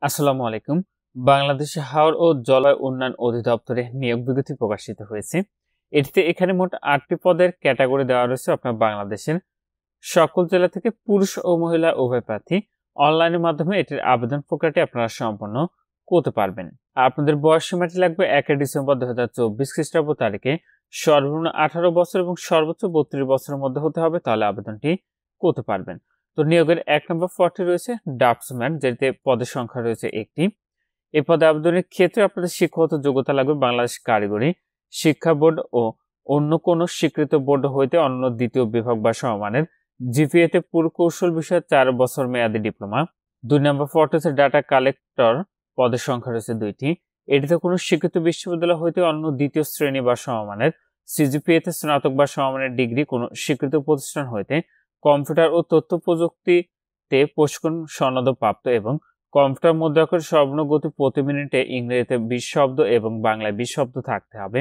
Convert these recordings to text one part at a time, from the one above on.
আসসালামু আলাইকুম। বাংলাদেশে হাওর ও জলবায়ু উন্নয়ন অধিদপ্তরে নিয়োগ বিজ্ঞপ্তি প্রকাশিত হয়েছে। এখানে মোট 8টি পদের ক্যাটাগরি দেওয়া রয়েছে। আপনার বাংলাদেশের সকল জেলা থেকে পুরুষ ও মহিলা উভয় প্রার্থী অনলাইনের মাধ্যমে এটির আবেদন প্রক্রিয়াটি আপনারা সম্পন্ন করতে পারবেন। আপনাদের বয়স সীমাটি লাগবে 1 ডিসেম্বর 2024 খ্রিস্টাব্দ তারিখে সর্বনিম্ন 18 বছর এবং সর্বোচ্চ 32 বছরের মধ্যে হতে হবে, তাহলে আবেদনটি করতে পারবেন। তো নিয়োগের 1 নম্বর পদটি রয়েছে ড্রাফটসম্যান, যেটিতে পদের সংখ্যা রয়েছে একটি। এই পদে আবেদনের ক্ষেত্রে আপনাদের শিক্ষাগত যোগ্যতা লাগবে বাংলাদেশ কারিগরি শিক্ষা বোর্ড ও অন্য কোনো স্বীকৃত বোর্ড হইতে অন্য দ্বিতীয় বিভাগ বা সমমানের জিপিএতে পুরকৌশল বিষয়ে 4 বছর মেয়াদী ডিপ্লোমা। 2 নম্বর পদটি হচ্ছে ডাটা কালেক্টর, পদের সংখ্যা রয়েছে 2টি। এটিতে কোনো স্বীকৃত বিশ্ববিদ্যালয় হইতে অন্য দ্বিতীয় শ্রেণী বা সমমানের সিজিপিএতে স্নাতক বা সমমানের ডিগ্রি, কোনো স্বীকৃত প্রতিষ্ঠান হইতে কম্পিউটার ও তথ্য প্রযুক্তিতে প্রশিক্ষণ সনদ প্রাপ্ত এবং কম্পিউটার মুদ্রাক্ষর সর্বনিম্ন প্রতি মিনিটে ইংরেজিতে 20 শব্দ এবং বাংলায় 20 শব্দ থাকতে হবে।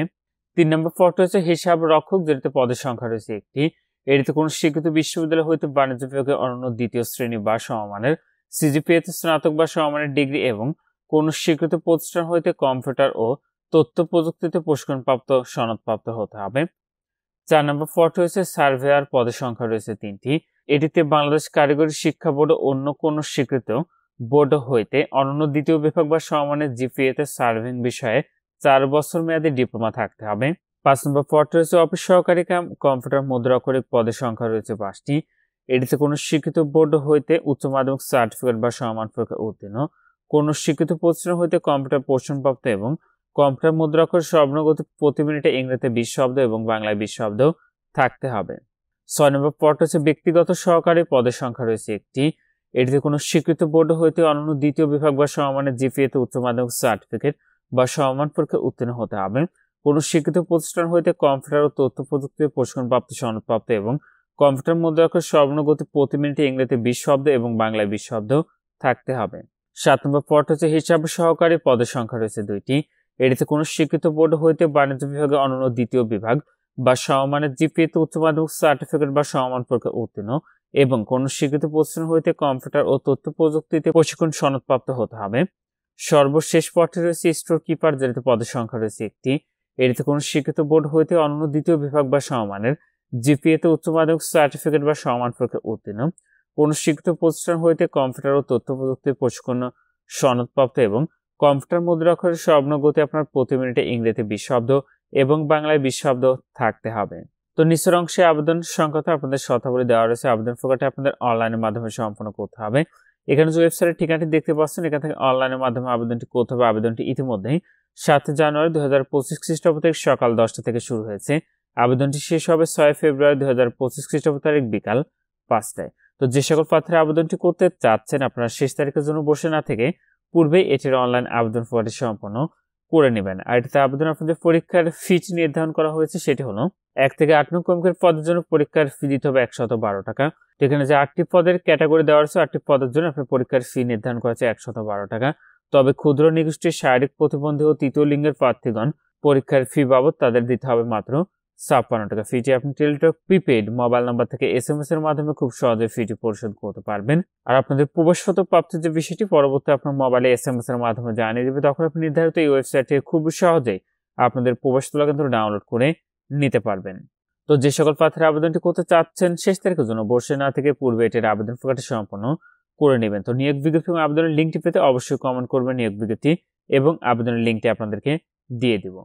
3 নম্বর পদটি হচ্ছে হিসাব রক্ষক, যেটিতে পদের সংখ্যা রয়েছে একটি। এটিতে কোনো স্বীকৃত বিশ্ববিদ্যালয় হইতে বাণিজ্য বিভাগে অনন্য দ্বিতীয় শ্রেণী বা সমমানের সিজিপিএতে স্নাতক বা সমমানের ডিগ্রি এবং কোনো স্বীকৃত প্রতিষ্ঠান হইতে কম্পিউটার ও তথ্য প্রযুক্তিতে প্রশিক্ষণপ্রাপ্ত সনদপ্রাপ্ত হতে হবে। 4 নম্বর পদটি হচ্ছে সার্ভেয়ার, পদের সংখ্যা রয়েছে 3টি। এটিতে বাংলাদেশ কারিগরি শিক্ষা বোর্ড অন্য কোনো স্বীকৃত বোর্ড হইতে অনন্য দ্বিতীয় বিভাগ বা সমমানের জিপিএতে সার্ভিং বিষয়ে 4 বছর মেয়াদী ডিপ্লোমা থাকতে হবে। 5 নম্বর পদটি রয়েছে অফিস সহকারী কাম কম্পিউটার মুদ্রাক্ষরিক, পদের সংখ্যা রয়েছে 5টি। এটিতে কোনো স্বীকৃত বোর্ড হইতে উচ্চ মাধ্যমিক সার্টিফিকেট বা সমমান পরীক্ষা উত্তীর্ণ, কোনো স্বীকৃত প্রতিষ্ঠান হইতে কম্পিউটার প্রশিক্ষণপ্রাপ্ত এবং কম্পিউটার মুদ্রাক্ষর সর্বনিম্ন প্রতি মিনিটে ইংরেজিতে 20 শব্দ এবং বাংলায় 20 শব্দ থাকতে হবে। 6 নম্বর পদটি হচ্ছে ব্যক্তিগত সহকারী, পদের সংখ্যা রয়েছে একটি। এটিতে কোনো স্বীকৃত বোর্ড হইতে অনন্য দ্বিতীয় বিভাগ বা সমমানের জিপিএতে উচ্চ মাধ্যমিক সার্টিফিকেট বা সমমান পরীক্ষা উত্তীর্ণ হতে হবে, কোনো স্বীকৃত প্রতিষ্ঠান হইতে কম্পিউটার ও তথ্য প্রযুক্তিতে প্রশিক্ষণপ্রাপ্ত সনদপ্রাপ্ত এবং কম্পিউটার মুদ্রাক্ষর সর্বনিম্ন প্রতি মিনিটে ইংরেজিতে 20 শব্দ এবং বাংলায় 20 শব্দ থাকতে হবে। 7 নম্বর পদটি হচ্ছে হিসাব সহকারী, পদের সংখ্যা রয়েছে 2টি। এটিতে কোনো স্বীকৃত বোর্ড হইতে বাণিজ্য বিভাগে অনন্য দ্বিতীয় বিভাগ বা সমমানের জিপিএতে উচ্চ মাধ্যমিক সার্টিফিকেট বা সমমান পরীক্ষা উত্তীর্ণ এবং কোনো স্বীকৃত প্রতিষ্ঠান হইতে কম্পিউটার ও তথ্য প্রযুক্তিতে প্রশিক্ষণ সনদপ্রাপ্ত হতে হবে। সর্বশেষ পদটি রয়েছে স্টোর কিপার, যেটিতে পদের সংখ্যা রয়েছে একটি। এটিতে কোনো স্বীকৃত বোর্ড হইতে অনন্য দ্বিতীয় বিভাগ বা সমমানের জিপিএতে উচ্চ মাধ্যমিক সার্টিফিকেট বা সমমান পরীক্ষা উত্তীর্ণ, কোনো স্বীকৃত প্রতিষ্ঠান হইতে কম্পিউটার ও তথ্য প্রযুক্তির প্রশিক্ষণ সনদপ্রাপ্ত এবং কম্পিউটার মুদ্রাক্ষরের সর্বনিম্ন আপনার প্রতি মিনিটে ইংরেজিতে 20 শব্দ এবং বাংলায় 20 শব্দ থাকতে হবে। তো নিচের অংশে আবেদন সংক্রান্ত আপনাদের শর্তাবলী দেওয়া রয়েছে। আবেদন প্রক্রিয়াটি আপনাদের অনলাইনের মাধ্যমে সম্পন্ন করতে হবে। এখানে যে ওয়েবসাইটের ঠিকানাটি দেখতে পাচ্ছেন, এখান থেকে অনলাইনের মাধ্যমে আবেদনটি করতে হবে। আবেদনটি ইতিমধ্যেই 7 জানুয়ারি 2025 খ্রিস্টাব্দ তারিখ সকাল 10টা থেকে শুরু হয়েছে। আবেদনটি শেষ হবে 6 ফেব্রুয়ারি 2025 খ্রিস্টাব্দ তারিখ বিকাল 5টায়। তো যে সকল প্রার্থীরা আবেদনটি করতে চাচ্ছেন, আপনারা শেষ তারিখের জন্য বসে না থেকে পূর্বেই এটির অনলাইন আবেদন প্রক্রিয়াটি সম্পন্ন করে নেবেন। আর এটিতে আবেদন আপনাদের পরীক্ষার ফিটি নির্ধারণ করা হয়েছে, সেটি হলো 1 থেকে 8 নং ক্রমিকের পদের জন্য পরীক্ষার ফি দিতে হবে 112 টাকা। এখানে যে 8টি পদের ক্যাটাগরি দেওয়া হয়েছে, 8টি পদের জন্য আপনার পরীক্ষার ফি নির্ধারণ করা হয়েছে 112 টাকা। তবে ক্ষুদ্র নিগোষ্ঠীর শারীরিক প্রতিবন্ধী ও তৃতীয় লিঙ্গের প্রার্থীগণ পরীক্ষার ফি বাবদ তাদের দিতে হবে মাত্র 56 টাকা। ফিটি আপনি টেলিটক প্রিপেইড মোবাইল নাম্বার থেকে এসএমএস এর মাধ্যমে খুব সহজে ফিটি পরিশোধ করতে পারবেন। আর আপনাদের প্রবেশপত্র প্রাপ্তির যে বিষয়টি পরবর্তী আপনার মোবাইলে এসএমএস এর মাধ্যমে জানিয়ে দেবে, তখন আপনি নির্ধারিত এই ওয়েবসাইট থেকে খুব সহজেই আপনাদের প্রবেশপত্র কিন্তু ডাউনলোড করে নিতে পারবেন। তো যে সকল প্রার্থীরা আবেদনটি করতে চাচ্ছেন, শেষ তারিখের জন্য বসে না থেকে পূর্বে এটির আবেদন প্রক্রিয়াটি সম্পন্ন করে নেবেন। তো নিয়োগ বিজ্ঞপ্তি এবং আবেদনের লিঙ্কটি পেতে অবশ্যই কমেন্ট করবেন নিয়োগ বিজ্ঞপ্তি এবং আবেদনের লিঙ্কটি আপনাদেরকে দিয়ে দিব।